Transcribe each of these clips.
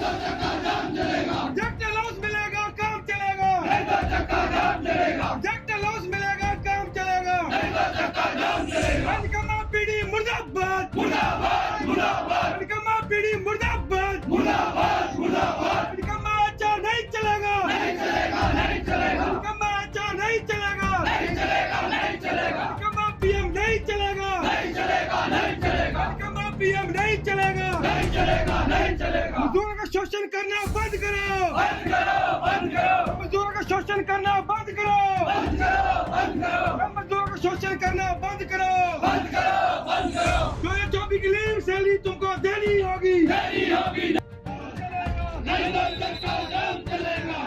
Project loss मिलेगा काम चलेगा, प्रोजेक्ट लॉस मिलेगा काम चलेगा, मनकमा पीढ़ी मुर्दाबाद, मनकमा पीढ़ी मुर्दाबाद, मनकमा अच्छा नहीं चलेगा, मनकमा अच्छा नहीं चलेगा, मनकमा पीएम नहीं चलेगा, मनकमा पीएम नहीं चलेगा, मजदूरों का शोषण करना बंद करो, मजदूरों का शोषण करना बंद करो, मजदूरों का शोषण करना बंद करो, 2024 की लीव सैलरी तुमको देनी होगी, नहीं तो चक्का जाम चलेगा।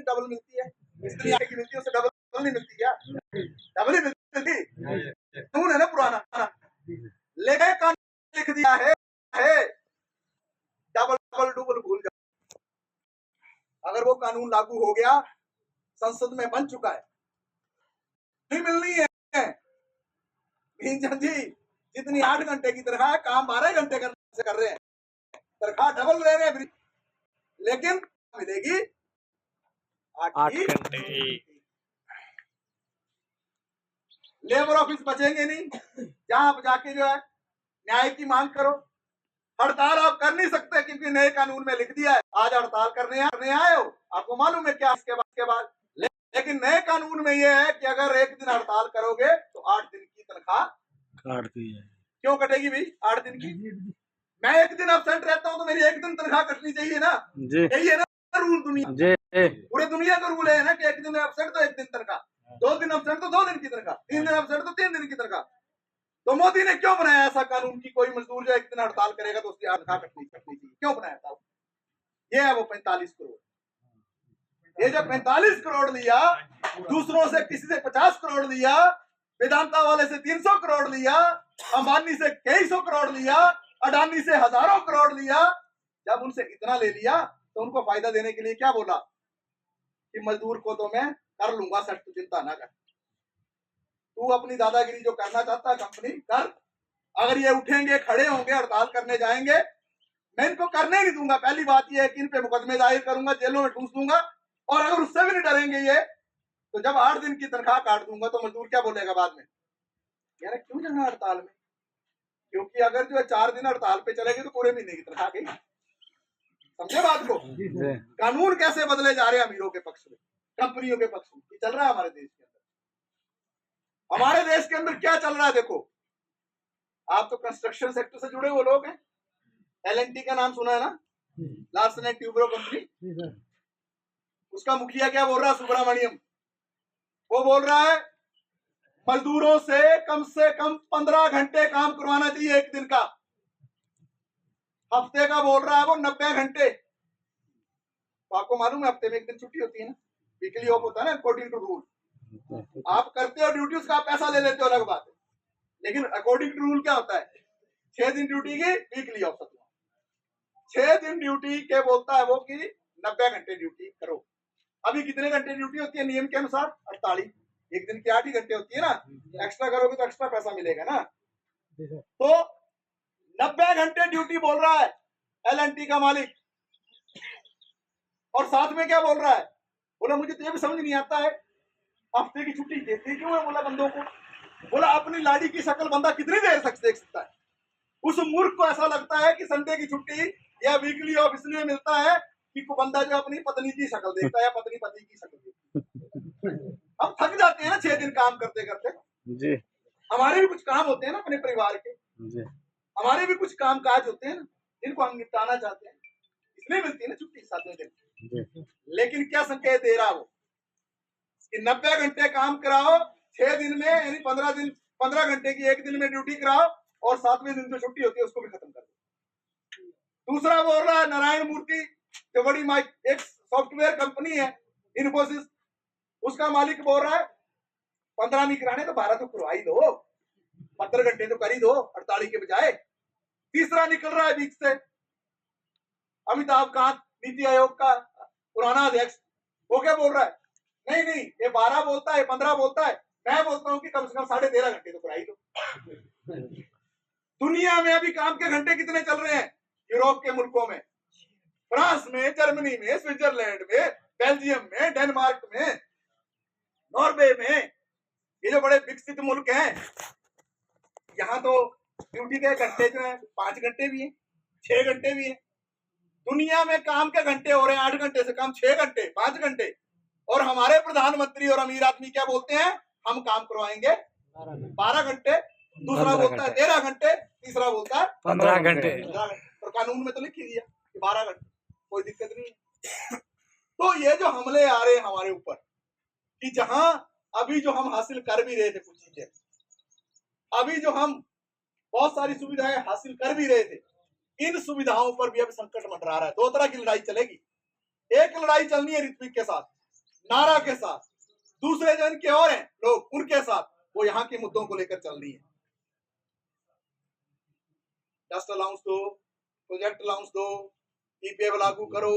डबल मिलती है, इसलिए की मिलती है, उससे डबल नहीं मिलती क्या? डबल ही मिलती कानून है ना पुराना, लेकिन कानून लिख दिया है डबल डबल डबल भूल जाओ। अगर वो कानून लागू हो गया, संसद में बन चुका है, नहीं मिलनी है भीमचंद जी, जितनी 8 घंटे की तनख्वाह है, काम 12 घंटे से कर रहे हैं, तनख्वाह डबल ले रहे हैं, लेकिन मिलेगी 8 घंटे की। लेबर ऑफिस बचेंगे नहीं, जहां आप जाके जो है न्याय की मांग करो। हड़ताल आप कर नहीं सकते क्योंकि नए कानून में लिख दिया है आज हड़ताल करने आए हो, आपको मालूम है क्या इसके बाद लेकिन नए कानून में यह है कि अगर एक दिन हड़ताल करोगे तो 8 दिन की तनख्वाह काट दी है। क्यों कटेगी भाई 8 दिन की? मैं एक दिन एब्सेंट रहता हूँ तो मेरी एक दिन तनख्वाह कटनी चाहिए ना, यही है ना रूल दुनिया, पूरे दुनिया का रूल है ना कि एक दिन एब्सेंट तो एक दिन तनख्वाह, 2 दिन एब्सेंट तो 2 दिन की तनख्वाह, 3 दिन एब्सेंट तो 3 दिन की तनख्वाह। तो मोदी ने क्यों बनाया ऐसा कानून कि कोई मजदूर जो एक दिन हड़ताल करेगा तो उसकी तनख्वाह कटनी चाहिए? क्यों बनाया था? ये है वो 45 करोड़। ये जो 45 करोड़ लिया, दूसरों से किसी से 50 करोड़ लिया, वेदांता वाले से 300 करोड़ लिया, अंबानी से कई सौ करोड़ लिया, अडानी से हजारों करोड़ लिया। जब उनसे इतना ले लिया तो उनको फायदा देने के लिए क्या बोला कि मजदूर को तो मैं कर लूंगा सेट, तू चिंता ना कर, तू अपनी दादागिरी जो करना चाहता है कंपनी कर। अगर ये उठेंगे, खड़े होंगे, हड़ताल करने जाएंगे, मैं इनको करने नहीं दूंगा। पहली बात यह है कि इन पे मुकदमे दायर करूंगा, जेलों में ठूस दूंगा, और अगर उससे भी नहीं डरेंगे ये, तो जब 8 दिन की तनख्वाह काट दूंगा तो मजदूर क्या बोलेगा बाद में, यार क्यों जाना हड़ताल में? क्योंकि अगर जो 4 दिन हड़ताल पे चलेगी तो पूरे महीने की तनख्वाह गई। समझे बात को? कानून कैसे बदले जा रहे हैं अमीरों के पक्ष में, कंपनियों के पक्ष में, चल रहा है हमारे देश के अंदर। हमारे देश के अंदर क्या चल रहा है देखो, आप तो कंस्ट्रक्शन सेक्टर से जुड़े हुए लोग हैं, L&T का नाम सुना है ना, लार्सन एंड ट्यूब्रो कंपनी। उसका मुखिया क्या बोल रहा है, सुब्रमण्यम, वो बोल रहा है मजदूरों से कम 15 घंटे काम करवाना चाहिए एक दिन का। हफ्ते का बोल रहा है वो 90 घंटे। तो आपको मालूम है हफ्ते में एक दिन छुट्टी होती है ना, वीकली ऑफ होता है ना, अकॉर्डिंग टू रूल। आप करते हो ड्यूटी, उसका पैसा ले लेते हो, अलग बात है, लेकिन अकॉर्डिंग टू रूल क्या होता है, 6 दिन ड्यूटी की, वीकली ऑफ 6 दिन ड्यूटी के बोलता है वो कि 90 घंटे ड्यूटी करो। अभी कितने घंटे ड्यूटी होती है नियम के अनुसार? 48। एक दिन की 8 ही घंटे होती है ना, एक्स्ट्रा करोगे तो एक्स्ट्रा पैसा मिलेगा ना। तो 90 घंटे ड्यूटी बोल रहा है L&T का मालिक, और साथ में क्या बोल रहा है? बोला मुझे तो ये भी समझ नहीं आता है हफ्ते की छुट्टी देते क्यों है? बोला बंदों को, बोला अपनी लाड़ी की शक्ल बंदा कितनी देर तक देख सकता है? उस मूर्ख को ऐसा लगता है कि संडे की छुट्टी या वीकली ऑफ इसलिए मिलता है कि को बंदा जो अपनी पत्नी की शक्ल देखता है या पत्नी पति की शक्ल देखता है। हम थक जाते हैं ना 6 दिन काम करते करते जी। हमारे भी कुछ काम होते हैं ना अपने परिवार के जी। हमारे भी कुछ काम काज होते हैं ना जिनको हम निपटाना चाहते हैं, इसलिए मिलती है ना छुट्टी 7वें दिन। लेकिन क्या संकेत दे रहा वो कि 90 घंटे काम कराओ 6 दिन में, यानी 15 घंटे की एक दिन में ड्यूटी कराओ और 7वें दिन जो छुट्टी होती है उसको भी खत्म कर दो। दूसरा बोल रहा है नारायण मूर्ति जो बड़ी एक सॉफ्टवेयर कंपनी है इन्फोसिस, उसका मालिक बोल रहा है 15 नहीं कराने तो 12 तो करवा ही दो, 15 घंटे तो कर ही दो 48 के बजाय। तीसरा निकल रहा है बीच से अमिताभ कांत, नीति आयोग का पुराना अध्यक्ष, वो क्या बोल रहा है? नहीं नहीं, ये 12 बोलता है 15 बोलता है, मैं बोलता हूँ कि कम से कम 13.5 घंटे तो कराई दो। दुनिया में अभी काम के घंटे कितने चल रहे हैं? यूरोप के मुल्कों में, फ्रांस में, जर्मनी में, स्विट्जरलैंड में, बेल्जियम में, डेनमार्क में, नॉर्वे में, ये जो बड़े विकसित मुल्क हैं, यहाँ तो ड्यूटी के घंटे जो है 5 घंटे भी है, 6 घंटे भी है। दुनिया में काम के घंटे हो रहे हैं 8 घंटे से कम, 6 घंटे, 5 घंटे। और हमारे प्रधानमंत्री और अमीर आदमी क्या बोलते हैं? हम काम करवाएंगे 12 घंटे, दूसरा बोलता है 13 घंटे, तीसरा बोलता है 15 घंटे। और कानून में तो लिख ही दिया कि 12 घंटे, कोई दिक्कत नहीं है। तो ये जो हमले आ रहे हैं हमारे ऊपर कि जहां अभी जो हम हासिल कर भी रहे थे कुछ चीजें, अभी जो हम बहुत सारी सुविधाएं हासिल कर भी रहे थे, इन सुविधाओं पर भी अब संकट मंडरा रहा है। 2 तरह की लड़ाई चलेगी। एक लड़ाई चलनी है ऋत्विक के साथ, नारा के साथ, दूसरे जो इनके और हैं लोग उनके साथ, वो यहाँ के मुद्दों को लेकर चल रही है। डस्ट अलाउंस दो, प्रोजेक्ट अलाउंस दो, ईपीएफ लागू करो,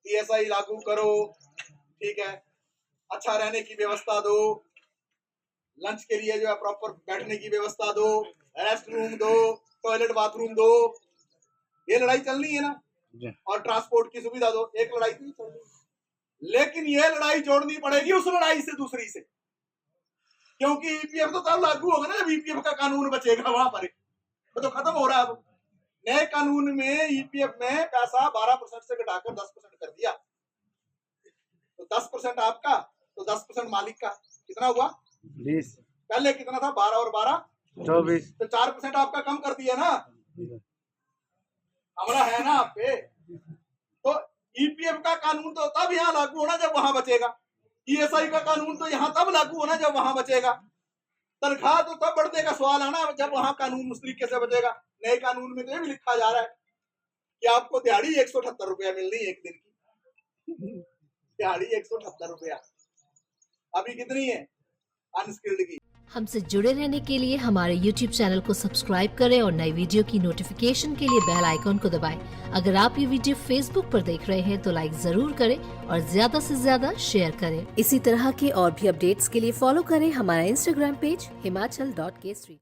ईएसआई लागू करो, ठीक है, अच्छा रहने की व्यवस्था दो, लंच के लिए जो है प्रॉपर बैठने की व्यवस्था दो, रेस्ट रूम दो, टॉयलेट बाथरूम दो, ये लड़ाई चलनी है ना, और ट्रांसपोर्ट की सुविधा दो। एक लड़ाई तो चल रही है, लेकिन ये लड़ाई जोड़नी पड़ेगी उस लड़ाई से दूसरी से, क्योंकि ईपीएफ तो तब लागू होगा ना जब ईपीएफ का कानून बचेगा। वहां पर तो खत्म हो रहा है। अब नए कानून में ईपीएफ में पैसा 12% से घटाकर 10% कर दिया, तो 10% आपका तो 10% मालिक का, कितना हुआ? 20। पहले कितना था? 12 और 12 24। तो 4% आपका कम कर दिया ना, हमला है ना आप पे। तो ईपीएफ का कानून तो तब यहाँ लागू होना जब वहां बचेगा, ईएसआई का कानून तो यहाँ तब लागू होना जब वहां बचेगा, तनख्वाह तो तब बढ़ने का सवाल आना जब वहां कानून उस तरीके से बचेगा। नए कानून में तो ये भी लिखा जा रहा है कि आपको दिहाड़ी 178 रुपया मिलनी है एक दिन की, दिहाड़ी 178 रुपया। अभी कितनी है अनस्किल्ड की? हमसे जुड़े रहने के लिए हमारे YouTube चैनल को सब्सक्राइब करें और नई वीडियो की नोटिफिकेशन के लिए बेल आइकॉन को दबाएं। अगर आप ये वीडियो Facebook पर देख रहे हैं तो लाइक जरूर करें और ज्यादा से ज्यादा शेयर करें। इसी तरह के और भी अपडेट्स के लिए फॉलो करें हमारा Instagram पेज himachal.k3।